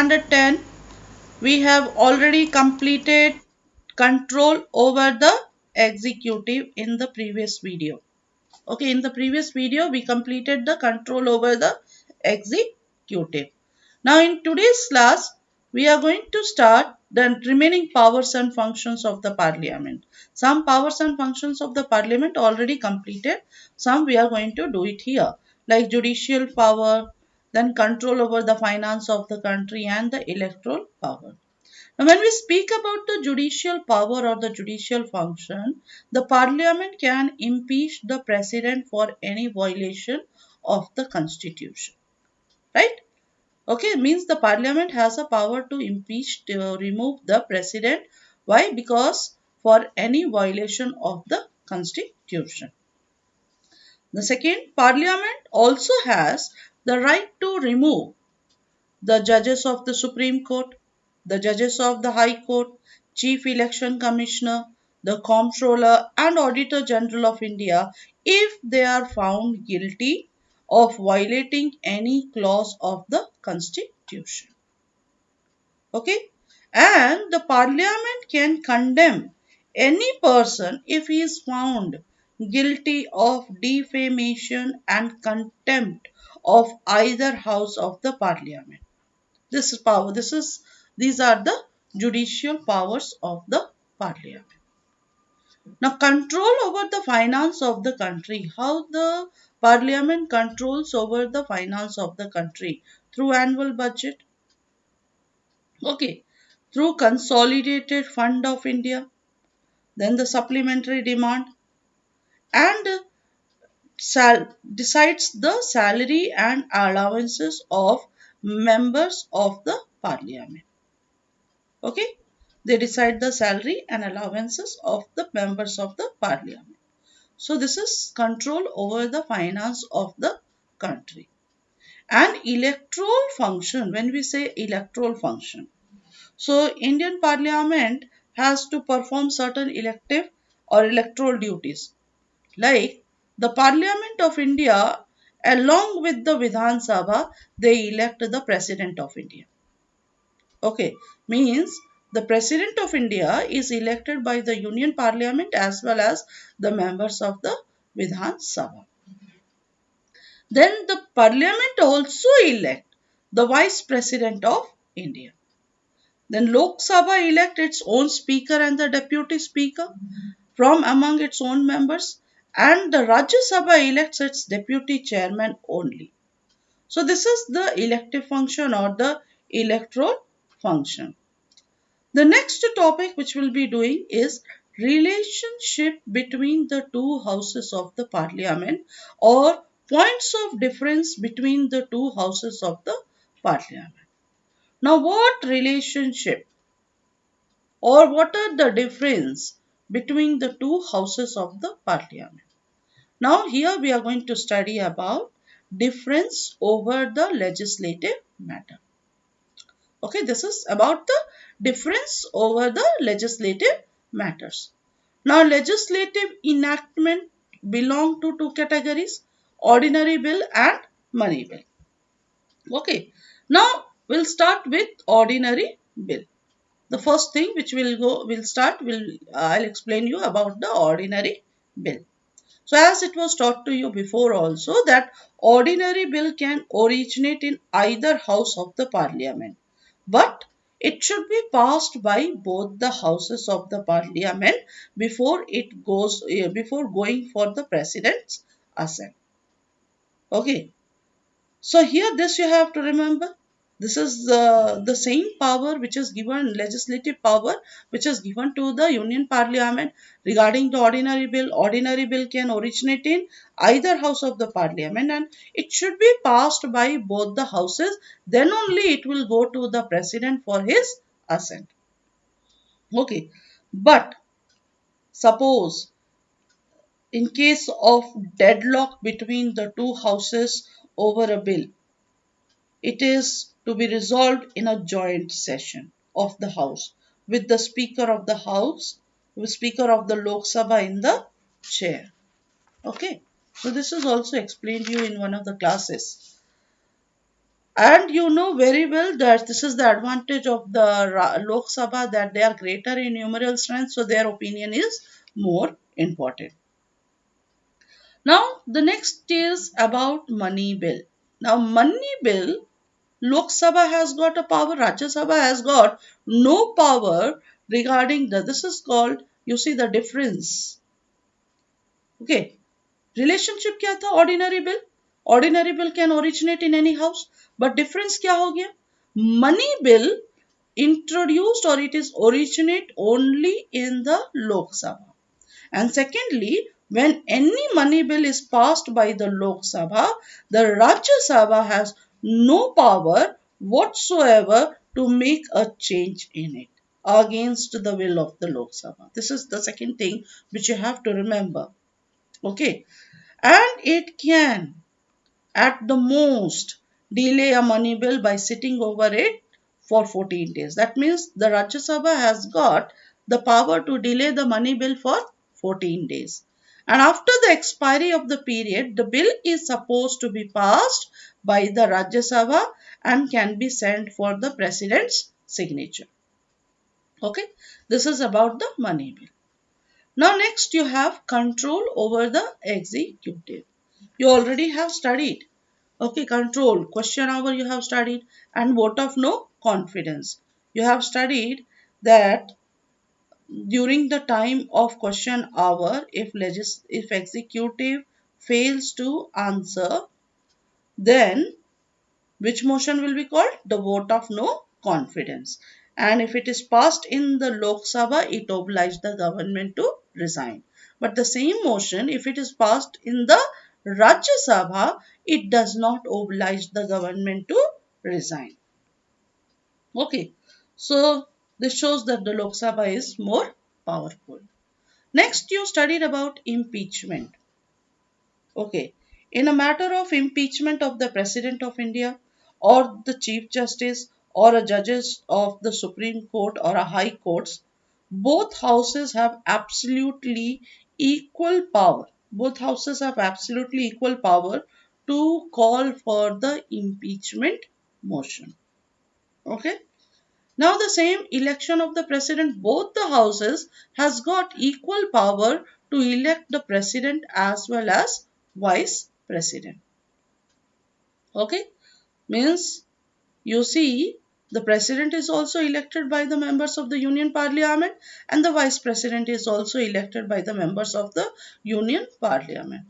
standard 10, we have already completed control over the executive in the previous video. Okay, in the previous video, we completed the control over the executive. Now, in today's class, we are going to start the remaining powers and functions of the parliament. Some powers and functions of the parliament already completed. Some we are going to do it here, like judicial power, then control over the finance of the country and the electoral power. Now, when we speak about the judicial power or the judicial function, the parliament can impeach the president for any violation of the constitution. Right? Okay, means the parliament has a power to impeach, to remove the president. Why? Because for any violation of the constitution. The second, parliament also has the right to remove the judges of the Supreme Court, the judges of the High Court, Chief Election Commissioner, the Comptroller and Auditor General of India if they are found guilty of violating any clause of the Constitution. Okay? And the Parliament can condemn any person if he is found guilty of defamation and contempt of either house of the Parliament. This is power. These are the judicial powers of the parliament. Now, control over the finance of the country. How the parliament controls over the finance of the country? Through annual budget. Okay. Through consolidated fund of India. Then the supplementary demand. And decides the salary and allowances of members of the parliament. Okay, they decide the salary and allowances of the members of the parliament. So this is control over the finance of the country. And electoral function, when we say electoral function, so Indian parliament has to perform certain elective or electoral duties, like the Parliament of India along with the Vidhan Sabha, they elect the President of India. Okay, means the President of India is elected by the Union Parliament as well as the members of the Vidhan Sabha. Then the Parliament also elect the Vice President of India. Then Lok Sabha elect its own Speaker and the Deputy Speaker from among its own members, and the Rajya Sabha elects its Deputy Chairman only. So this is the elective function or the electoral function. The next topic which we'll be doing is relationship between the two houses of the parliament or points of difference between the two houses of the parliament. Now, what relationship or what are the difference between the two houses of the parliament? Now, here we are going to study about difference over the legislative matter. Okay, this is about the difference over the legislative matters. Now, legislative enactment belong to two categories, ordinary bill and money bill. Okay, now we'll start with ordinary bill. The first thing which I'll explain you about the ordinary bill. So as it was taught to you before also that ordinary bill can originate in either house of the parliament, but it should be passed by both the houses of the parliament before before going for the president's assent. Okay. So here this you have to remember. This is the same power which is given, legislative power which is given to the Union Parliament regarding the ordinary bill. Ordinary bill can originate in either house of the Parliament and it should be passed by both the houses. Then only it will go to the President for his assent. Okay. But suppose in case of deadlock between the two houses over a bill, it is to be resolved in a joint session of the House with the Speaker of the House, the Speaker of the Lok Sabha in the chair. Okay. So this is also explained to you in one of the classes. And you know very well that this is the advantage of the Lok Sabha, that they are greater in numeral strength, so their opinion is more important. Now, the next is about money bill. Now, money bill, Lok Sabha has got a power, Rajya Sabha has got no power regarding the. This is called, you see the difference. Okay, relationship क्या था? Ordinary bill. Ordinary bill can originate in any house, but difference क्या हो गया? Money bill introduced, or it is originate only in the Lok Sabha. And secondly, when any money bill is passed by the Lok Sabha, the Rajya Sabha has no power whatsoever to make a change in it against the will of the Lok Sabha. This is the second thing which you have to remember. Okay, and it can at the most delay a money bill by sitting over it for 14 days. That means the Rajya Sabha has got the power to delay the money bill for 14 days. And after the expiry of the period, the bill is supposed to be passed by the Rajya Sabha and can be sent for the president's signature. Okay, this is about the money bill. Now next you have control over the executive. You already have studied. Okay, control, question hour you have studied, and vote of no confidence. You have studied that during the time of question hour, if executive fails to answer, then which motion will be called? The vote of no confidence. And if it is passed in the Lok Sabha, it obliges the government to resign. But the same motion, if it is passed in the Rajya Sabha, it does not oblige the government to resign. Okay, so this shows that the Lok Sabha is more powerful. Next, you studied about impeachment. Okay. In a matter of impeachment of the President of India or the Chief Justice or a judges of the Supreme Court or a High Courts, both houses have absolutely equal power. Both houses have absolutely equal power to call for the impeachment motion. Okay. Now the same election of the president, both the houses has got equal power to elect the president as well as vice president. Okay, means you see the president is also elected by the members of the union parliament and the vice president is also elected by the members of the union parliament.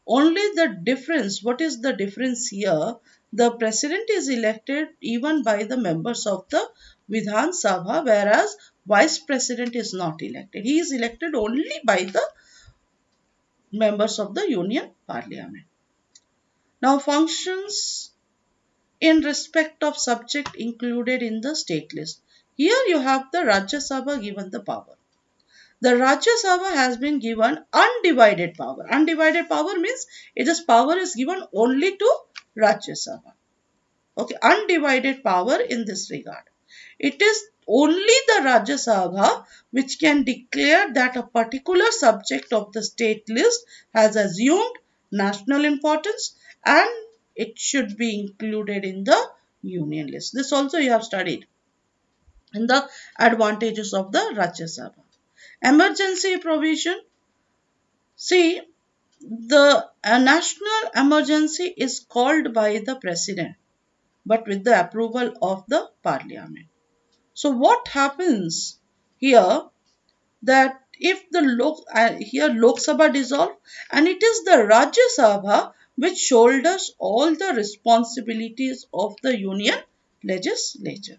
Only the difference, what is the difference here? The president is elected even by the members of the Vidhan Sabha, whereas vice president is not elected. He is elected only by the members of the union parliament. Now functions in respect of subject included in the state list. Here you have the Rajya Sabha given the power. The Rajya Sabha has been given undivided power. Undivided power means power is given only to Rajya Sabha. Okay, undivided power in this regard. It is only the Rajya Sabha which can declare that a particular subject of the state list has assumed national importance and it should be included in the union list. This also you have studied in the advantages of the Rajya Sabha. Emergency provision. See, the national emergency is called by the president, but with the approval of the parliament. So what happens here, that if the Lok Sabha dissolved and it is the Rajya Sabha which shoulders all the responsibilities of the union legislature.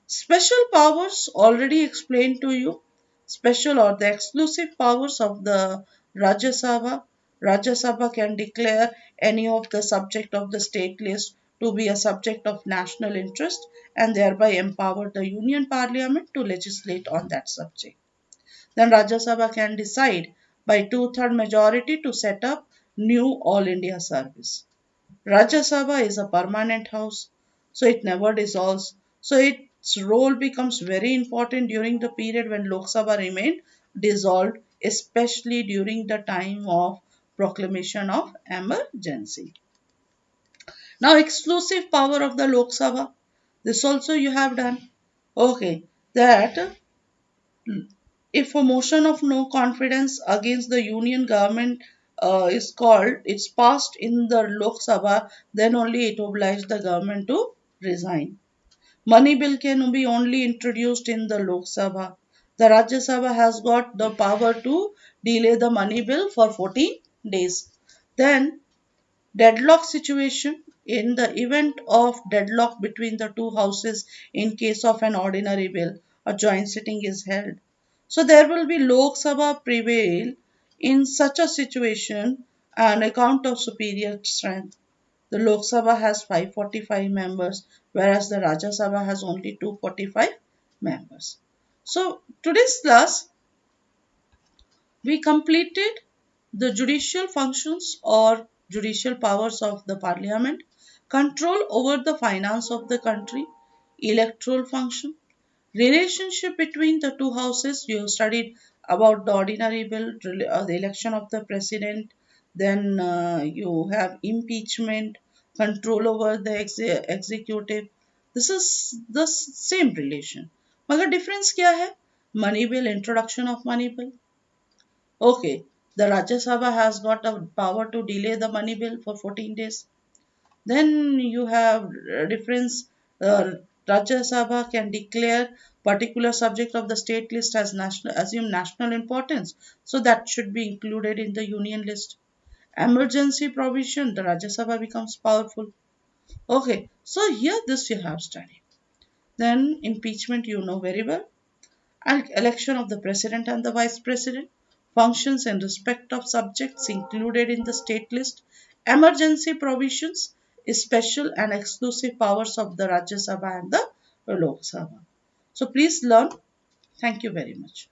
Special powers already explained to you. Special or the exclusive powers of the Rajya Sabha. Rajya Sabha can declare any of the subject of the state list to be a subject of national interest and thereby empower the Union Parliament to legislate on that subject. Then Rajya Sabha can decide by two-third majority to set up new All India service. Rajya Sabha is a permanent house, so it never dissolves. So its role becomes very important during the period when Lok Sabha remained dissolved, especially during the time of proclamation of emergency. Now, exclusive power of the Lok Sabha. This also you have done. Okay, that if a motion of no confidence against the union government is called, it's passed in the Lok Sabha, then only it obliges the government to resign. Money bill can be only introduced in the Lok Sabha. The Rajya Sabha has got the power to delay the money bill for 14 days. Then deadlock situation, in the event of deadlock between the two houses in case of an ordinary bill, a joint sitting is held. So there will be Lok Sabha prevail in such a situation on account of superior strength. The Lok Sabha has 545 members, whereas the Rajya Sabha has only 245 members. So today's class we completed the judicial functions or judicial powers of the parliament, control over the finance of the country, electoral function, relationship between the two houses. You have studied about the ordinary bill, the election of the president, then you have impeachment, control over the executive. This is the same relation. मगर difference क्या है? Money bill, introduction of money bill. Okay, the Rajya Sabha has got the power to delay the money bill for 14 days. Then you have difference. Rajya Sabha can declare particular subject of the state list as national, assume national importance. So that should be included in the union list. Emergency provision, the Rajya Sabha becomes powerful. Okay, so here this you have studied. Then impeachment you know very well, and election of the president and the vice president, functions in respect of subjects included in the state list, emergency provisions, special and exclusive powers of the Rajya Sabha and the Lok Sabha. So please learn. Thank you very much.